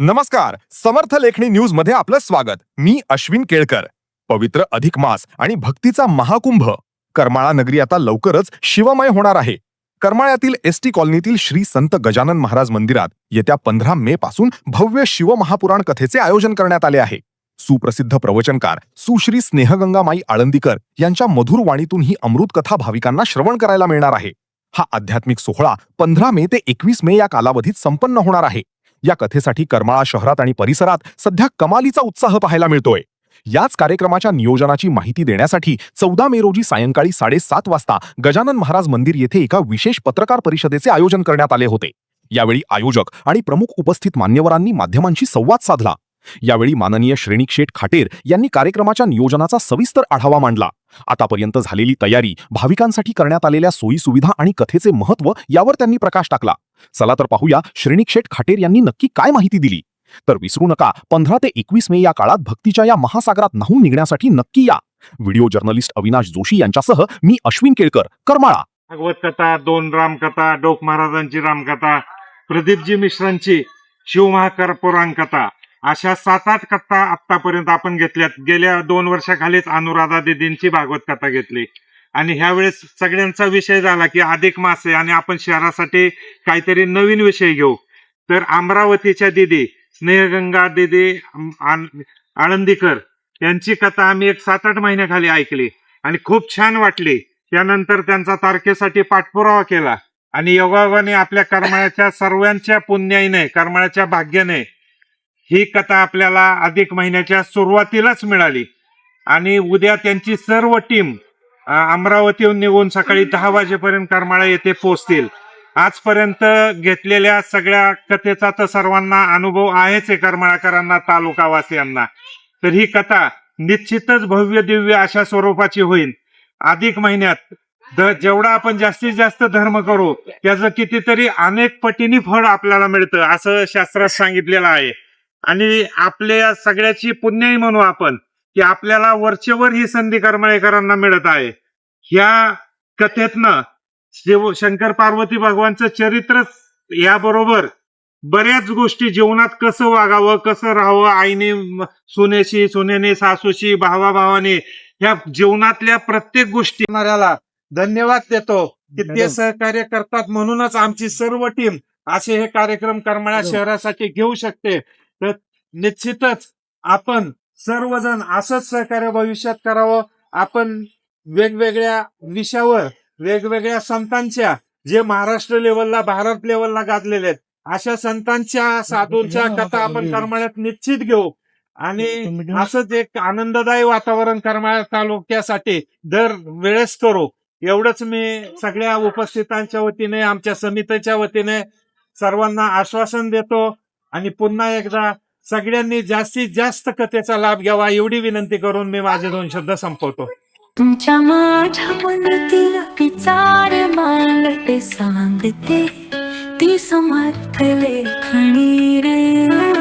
नमस्कार. समर्थ लेखणी न्यूज मध्ये आपलं स्वागत. मी अश्विन केळकर. पवित्र अधिक मास आणि भक्तीचा महाकुंभ. करमाळा नगरी आता लवकरच शिवमय होणार आहे. करमाळ्यातील एसटी कॉलनीतील श्री संत गजानन महाराज मंदिरात येत्या 15 मे पासून भव्य शिवमहापुराण कथेचे आयोजन करण्यात आले आहे. सुप्रसिद्ध प्रवचनकार सुश्री स्नेहगंगामाई आळंदीकर यांच्या मधुर वाणीतून ही अमृत कथा भाविकांना श्रवण करायला मिळणार आहे. हा आध्यात्मिक सोहळा 15 मे ते 21 मे या कालावधीत संपन्न होणार आहे. या कथेसाठी करमाळा शहरात आणि परिसरात सध्या कमालीचा उत्साह पाहायला मिळतोय. याच कार्यक्रमाच्या नियोजनाची माहिती देण्यासाठी 14 मे रोजी सायंकाळी 7:30 वाजता गजानन महाराज मंदिर येथे एका विशेष पत्रकार परिषदेचे आयोजन करण्यात आले होते. यावेळी आयोजक आणि प्रमुख उपस्थित मान्यवरांनी माध्यमांशी संवाद साधला. यावेळी माननीय श्रेणिक शेठ खाटेर यांनी कार्यक्रमाच्या नियोजनाचा सविस्तर आढावा मांडला. आतापर्यंत झालेली तयारी, भाविकांसाठी करण्यात आलेल्या सोयी सुविधा आणि कथेचे महत्त्व यावर त्यांनी प्रकाश टाकला. चला तर पाहूया श्रेणिक शेठ खाटेर यांनी नक्की काय माहिती दिली. तर विसरू नका, 15 ते 21 मे या काळात भक्तीच्या या महासागरात न्हाऊन निघण्यासाठी नक्की या. व्हिडिओ जर्नलिस्ट अविनाश जोशी यांच्यासह मी अश्विन केळकर, करमाळा. भागवत कथा, 2 रामकथा, डोक महाराजांची रामकथा, प्रदीपजी मिश्रांची शिवमहापुराण कथा, अशा 7-8 कथा आतापर्यंत आपण घेतल्यात. गेल्या 2 वर्षाखालीच अनुराधा दीदींची भागवत कथा घेतली. आणि ह्यावेळेस सगळ्यांचा विषय झाला की अधिक मास आहे आणि आपण शहरासाठी काहीतरी नवीन विषय घेऊ. तर अमरावतीच्या दीदी स्नेहगंगा दीदी आळंदीकर यांची कथा आम्ही एक 7-8 महिन्याखाली ऐकली आणि खूप छान वाटली. त्यानंतर त्यांचा तारखेसाठी पाठपुरावा केला आणि योगायोगाने आपल्या करमाळ्याच्या सर्वांच्या पुण्याईने, करमाळ्याच्या भाग्याने ही कथा आपल्याला अधिक महिन्याच्या सुरुवातीलाच मिळाली. आणि उद्या त्यांची सर्व टीम अमरावतीहून निघून सकाळी 10 वाजेपर्यंत करमाळा येथे पोहोचतील. आजपर्यंत घेतलेल्या सगळ्या कथेचा तर सर्वांना अनुभव आहेच आहे, करमाळाकरांना, तालुकावासियांना. तर ही कथा निश्चितच भव्य दिव्य अशा स्वरूपाची होईल. अधिक महिन्यात जेवढा आपण जास्तीत जास्त धर्म करू त्याचं कितीतरी अनेक पटीने फळ आपल्याला मिळतं असं शास्त्रात सांगितलेलं आहे. आणि आपल्या सगळ्याची पुण्याई म्हणू आपण की आपल्याला वरचेवर ही संधी करमाळेकरांना मिळत आहे. ह्या कथेतनं शंकर पार्वती भगवानचं चरित्रच याबरोबर बऱ्याच गोष्टी, जीवनात कसं वागावं, कसं राहावं, आईने सुनेशी, सुनेने सासूशी, भावाभावाने, ह्या जीवनातल्या प्रत्येक गोष्टी मारायला धन्यवाद देतो की ते सहकार्य करतात. म्हणूनच आमची सर्व टीम असे हे कार्यक्रम करमाळा शहरासाठी घेऊ शकते. तर निश्चितच आपण सर्वजण असंच सहकार्य भविष्यात करावं. आपण वेगवेगळ्या विषयावर वेगवेगळ्या संतांच्या, जे महाराष्ट्र लेवलला, भारत लेवलला गाजलेले आहेत, अशा संतांच्या, साधूंच्या कथा आपण करमाळ्यात निश्चित घेऊ. आणि असंच एक आनंददायी वातावरण करमाळा तालुक्यासाठी दर वेळेस करू. एवढंच मी सगळ्या उपस्थितांच्या वतीने, आमच्या समितीच्या वतीने सर्वांना आश्वासन देतो. आणि पुन्हा एकदा सगळ्यांनी जास्तीत जास्त कथेचा लाभ घ्यावा एवढी विनंती करून मी माझे 2 शब्द संपवतो. तुमच्या माझ्या मनातील विचार मांडते सांगते ती समर्थ लेखणी रे.